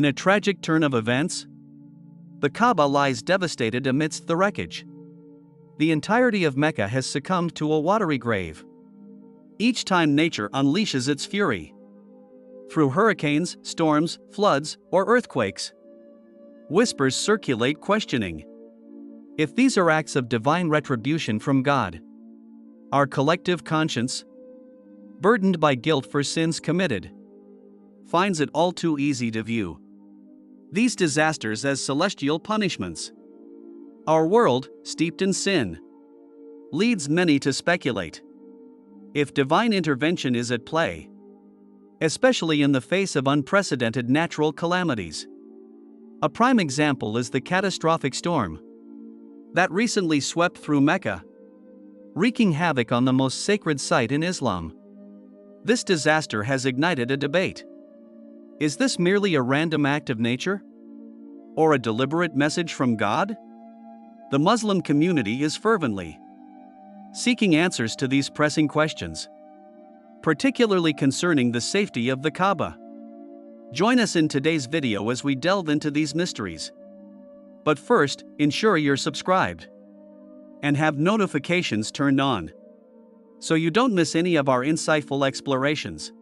In a tragic turn of events, the Kaaba lies devastated amidst the wreckage. The entirety of Mecca has succumbed to a watery grave. Each time nature unleashes its fury, through hurricanes, storms, floods, or earthquakes, whispers circulate questioning if these are acts of divine retribution from God. Our collective conscience, burdened by guilt for sins committed, finds it all too easy to view these disasters as celestial punishments. Our world, steeped in sin, leads many to speculate if divine intervention is at play, especially in the face of unprecedented natural calamities. A prime example is the catastrophic storm that recently swept through Mecca, wreaking havoc on the most sacred site in Islam. This disaster has ignited a debate. Is this merely a random act of nature? Or a deliberate message from God? The Muslim community is fervently seeking answers to these pressing questions, particularly concerning the safety of the Kaaba. Join us in today's video as we delve into these mysteries. But first, ensure you're subscribed and have notifications turned on so you don't miss any of our insightful explorations.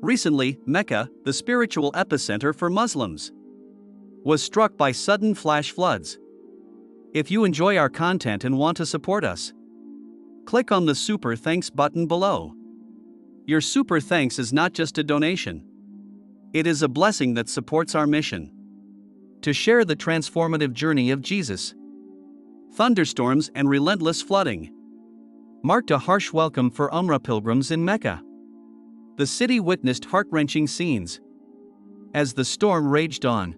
Recently, Mecca, the spiritual epicenter for Muslims, was struck by sudden flash floods. If you enjoy our content and want to support us, click on the Super Thanks button below. Your super thanks is not just a donation. It is a blessing that supports our mission to share the transformative journey of Jesus. Thunderstorms and relentless flooding marked a harsh welcome for Umrah pilgrims in Mecca. The city witnessed heart-wrenching scenes. As the storm raged on,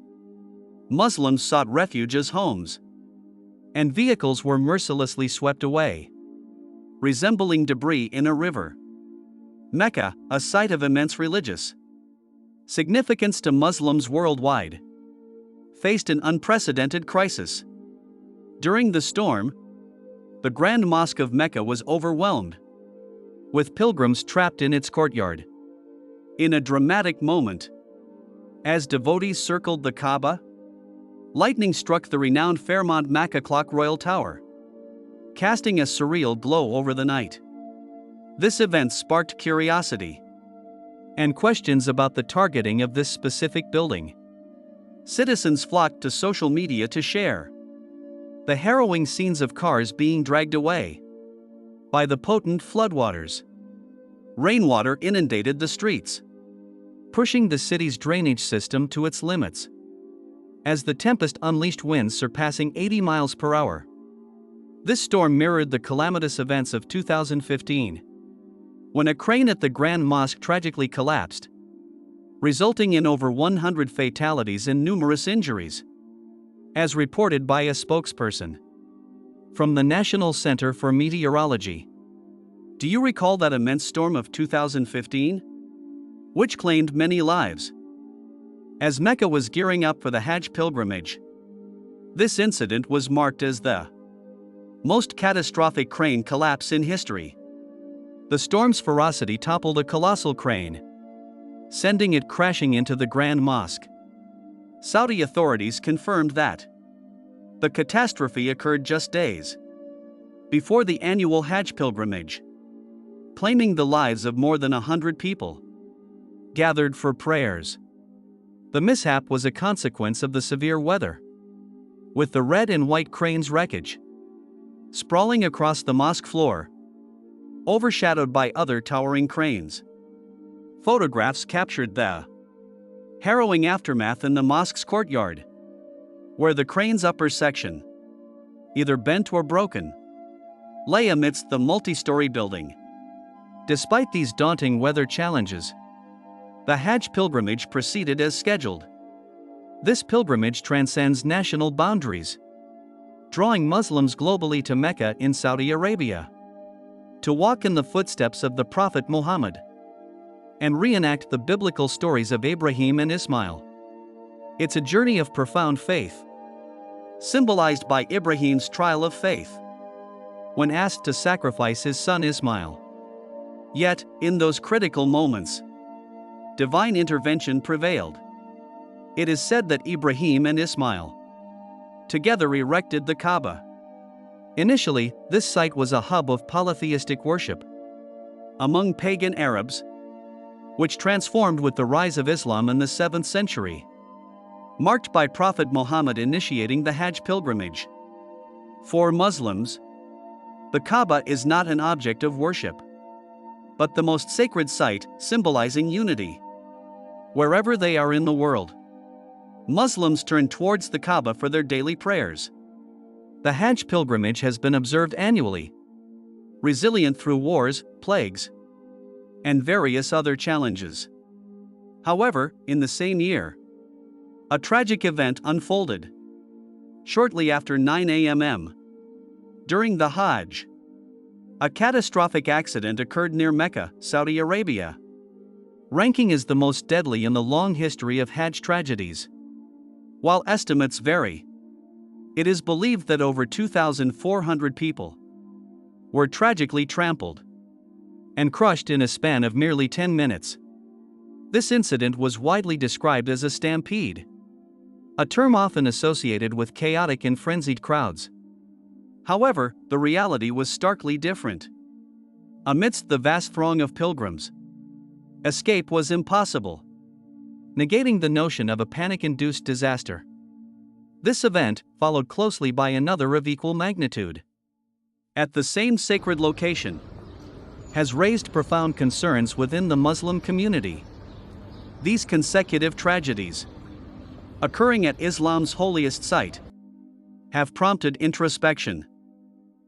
Muslims sought refuge as homes, and vehicles were mercilessly swept away, resembling debris in a river. Mecca, a site of immense religious significance to Muslims worldwide, faced an unprecedented crisis. During the storm, the Grand Mosque of Mecca was overwhelmed, with pilgrims trapped in its courtyard. In a dramatic moment, as devotees circled the Kaaba, lightning struck the renowned Fairmont Makkah Clock Royal Tower, casting a surreal glow over the night. This event sparked curiosity and questions about the targeting of this specific building. Citizens flocked to social media to share the harrowing scenes of cars being dragged away by the potent floodwaters. Rainwater inundated the streets, pushing the city's drainage system to its limits, as the tempest unleashed winds surpassing 80 miles per hour. This storm mirrored the calamitous events of 2015, when a crane at the Grand Mosque tragically collapsed, resulting in over 100 fatalities and numerous injuries, as reported by a spokesperson from the National Center for Meteorology. Do you recall that immense storm of 2015, which claimed many lives? As Mecca was gearing up for the Hajj pilgrimage, this incident was marked as the most catastrophic crane collapse in history. The storm's ferocity toppled a colossal crane, sending it crashing into the Grand Mosque. Saudi authorities confirmed that the catastrophe occurred just days before the annual Hajj pilgrimage, claiming the lives of more than 100 people gathered for prayers. The mishap was a consequence of the severe weather, with the red and white crane's wreckage sprawling across the mosque floor, overshadowed by other towering cranes. Photographs captured the harrowing aftermath in the mosque's courtyard, where the crane's upper section, either bent or broken, lay amidst the multi-story building. Despite these daunting weather challenges, the Hajj pilgrimage proceeded as scheduled. This pilgrimage transcends national boundaries, drawing Muslims globally to Mecca in Saudi Arabia to walk in the footsteps of the Prophet Muhammad and reenact the biblical stories of Abraham and Ismail. It's a journey of profound faith, symbolized by Ibrahim's trial of faith when asked to sacrifice his son Ismail. Yet, in those critical moments, divine intervention prevailed. It is said that Ibrahim and Ismail together erected the Kaaba. Initially, this site was a hub of polytheistic worship among pagan Arabs, which transformed with the rise of Islam in the 7th century, marked by Prophet Muhammad initiating the Hajj pilgrimage. For Muslims, the Kaaba is not an object of worship, but the most sacred site, symbolizing unity. Wherever they are in the world, Muslims turn towards the Kaaba for their daily prayers. The Hajj pilgrimage has been observed annually, resilient through wars, plagues, and various other challenges. However, in the same year, a tragic event unfolded. Shortly after 9 a.m. during the Hajj, a catastrophic accident occurred near Mecca, Saudi Arabia, ranking as the most deadly in the long history of Hajj tragedies. While estimates vary, it is believed that over 2,400 people were tragically trampled and crushed in a span of merely 10 minutes. This incident was widely described as a stampede, a term often associated with chaotic and frenzied crowds. However, the reality was starkly different. Amidst the vast throng of pilgrims, escape was impossible, negating the notion of a panic-induced disaster. This event, followed closely by another of equal magnitude at the same sacred location, has raised profound concerns within the Muslim community. These consecutive tragedies, occurring at Islam's holiest site, have prompted introspection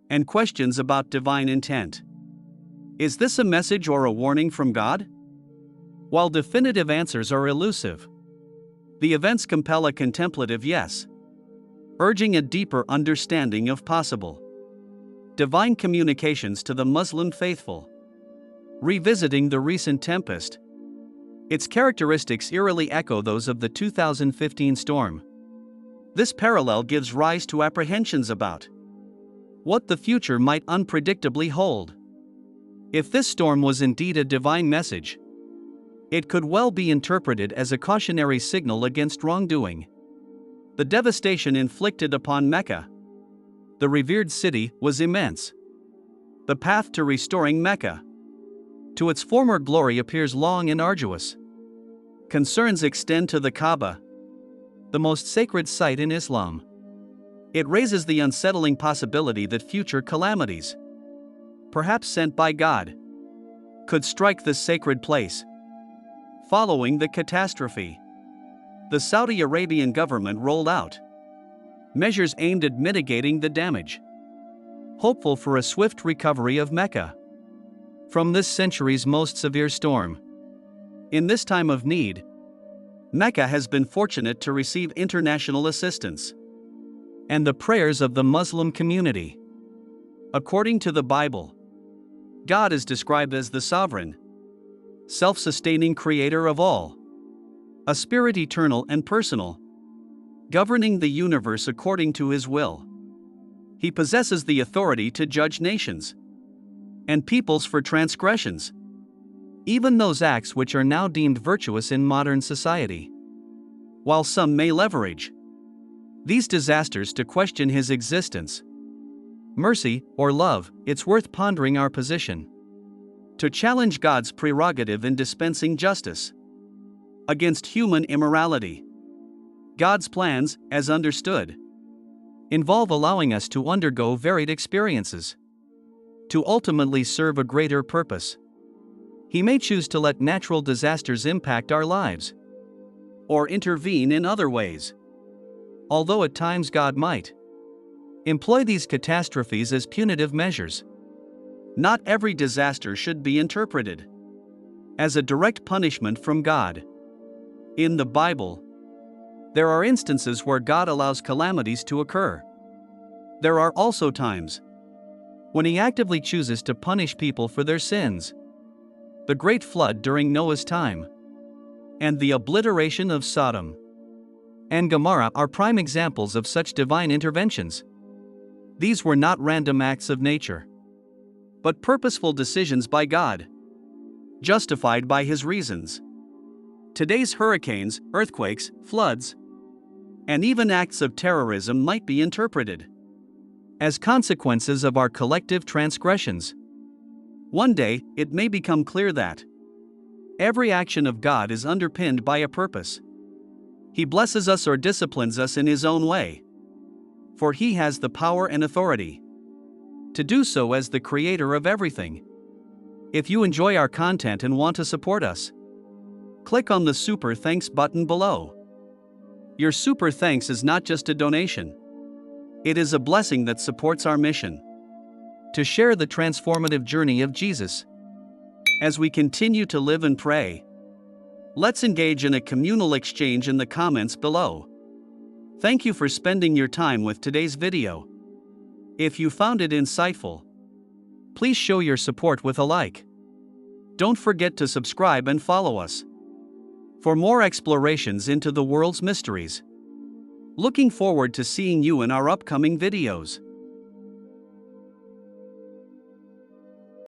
and questions about divine intent. Is this a message or a warning from God? While definitive answers are elusive, the events compel a contemplative yes, urging a deeper understanding of possible divine communications to the Muslim faithful. Revisiting the recent tempest, its characteristics eerily echo those of the 2015 storm. This parallel gives rise to apprehensions about what the future might unpredictably hold. If this storm was indeed a divine message, it could well be interpreted as a cautionary signal against wrongdoing. The devastation inflicted upon Mecca, the revered city, was immense. The path to restoring Mecca to its former glory appears long and arduous. Concerns extend to the Kaaba, the most sacred site in Islam. It raises the unsettling possibility that future calamities, perhaps sent by God, could strike this sacred place. Following the catastrophe, the Saudi Arabian government rolled out measures aimed at mitigating the damage, hopeful for a swift recovery of Mecca from this century's most severe storm. In this time of need, Mecca has been fortunate to receive international assistance and the prayers of the Muslim community. According to the Bible, God is described as the sovereign, self-sustaining creator of all, a spirit eternal and personal, governing the universe according to his will. He possesses the authority to judge nations and peoples for transgressions, even those acts which are now deemed virtuous in modern society. While some may leverage these disasters to question his existence, mercy, or love, it's worth pondering our position to challenge God's prerogative in dispensing justice against human immorality. God's plans, as understood, involve allowing us to undergo varied experiences to ultimately serve a greater purpose. He may choose to let natural disasters impact our lives or intervene in other ways, although at times God might employ these catastrophes as punitive measures. Not every disaster should be interpreted as a direct punishment from God. In the Bible, there are instances where God allows calamities to occur. There are also times when He actively chooses to punish people for their sins. The Great Flood during Noah's time and the obliteration of Sodom and Gomorrah are prime examples of such divine interventions. These were not random acts of nature, but purposeful decisions by God, justified by His reasons. Today's hurricanes, earthquakes, floods, and even acts of terrorism might be interpreted as consequences of our collective transgressions. One day, it may become clear that every action of God is underpinned by a purpose. He blesses us or disciplines us in His own way, for He has the power and authority to do so as the creator of everything. If you enjoy our content and want to support us, click on the Super Thanks button below. Your Super Thanks is not just a donation. It is a blessing that supports our mission to share the transformative journey of Jesus. As we continue to live and pray, let's engage in a communal exchange in the comments below. Thank you for spending your time with today's video. If you found it insightful, please show your support with a like. Don't forget to subscribe and follow us for more explorations into the world's mysteries. Looking forward to seeing you in our upcoming videos.